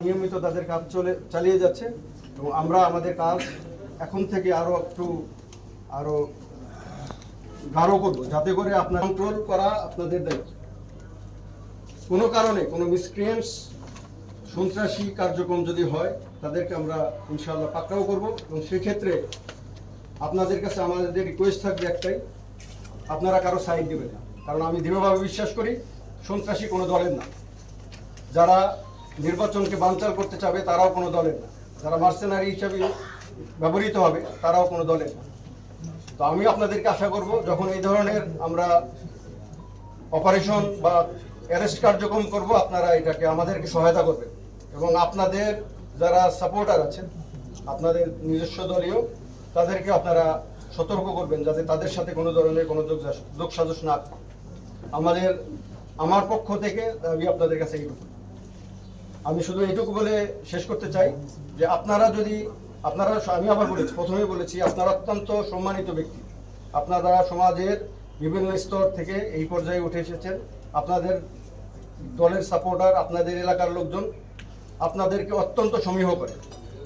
নিয়মিত তাদের কাজ চালিয়ে যাচ্ছে এবং আমরা আমাদের কাজ এখন থেকে আরো গাঢ় করব, যাতে করে আপনার কন্ট্রোল করা আপনাদের দায়িত্ব। কোনো কারণে কোনো মিসক্রিয়েন্টস সন্ত্রাসী কার্যক্রম যদি হয় তাদেরকে আমরা ইনশাআল্লাহ পাকড়াও করব এবং সেক্ষেত্রে আপনাদের কাছে আমাদের রিকোয়েস্ট থাকবে একটাই, আপনারা কারো সাইড দেবেন না। কারণ আমি দৃঢ়ভাবে বিশ্বাস করি সন্ত্রাসী কোনো দলের না, যারা নির্বাচনকে বানচাল করতে চাবে তারাও কোনো দলের না, যারা মার্সেনারি হিসাবে ব্যবহৃত হবে তারাও কোনো দলের না। তো আমি আপনাদেরকে আশা করব যখন এই ধরনের আমরা অপারেশন বা অ্যারেস্ট কার্যক্রম করব, আপনারা এটাকে আমাদেরকে সহায়তা করবেন এবং আপনাদের যারা সাপোর্টার আছেন আপনাদের নিজস্ব দলীয়, তাদেরকে আপনারা সতর্ক করবেন যাতে তাদের সাথে কোনো ধরনের কোনো যোগসাজশ না থাকে। আমার পক্ষ থেকে আমি আপনাদের কাছে এইটুকু, আমি শুধু এইটুকু বলে শেষ করতে চাই যে আমি আবার বলেছি, প্রথমেই বলেছি, আপনারা অত্যন্ত সম্মানিত ব্যক্তি। আপনারা সমাজের বিভিন্ন স্তর থেকে এই পর্যায়ে উঠে এসেছেন। আপনাদের দলের সাপোর্টার, আপনাদের এলাকার লোকজন আপনাদেরকে অত্যন্ত সমীহ করে।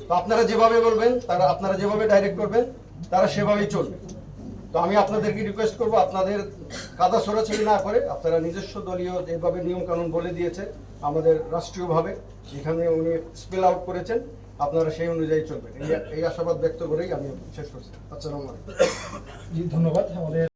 তো আপনারা যেভাবে বলবেন, আপনারা যেভাবে ডাইরেক্ট করবেন তারা সেভাবেই চলবে। তো আমি আপনাদেরকে রিকোয়েস্ট করব, আপনাদের কাদা ছোড়াছড়ি না করে আপনারা নিজস্ব দলীয় যেভাবে নিয়মকানুন বলে দিয়েছে আমাদের রাষ্ট্রীয়ভাবে, যেখানে উনি স্পেল আউট করেছেন, আপনারা সেই অনুযায়ী চলবেন। এই আশাবাদ ব্যক্ত করেই আমি শেষ করছি। আসসালামু আলাইকুম। ধন্যবাদ। আমাদের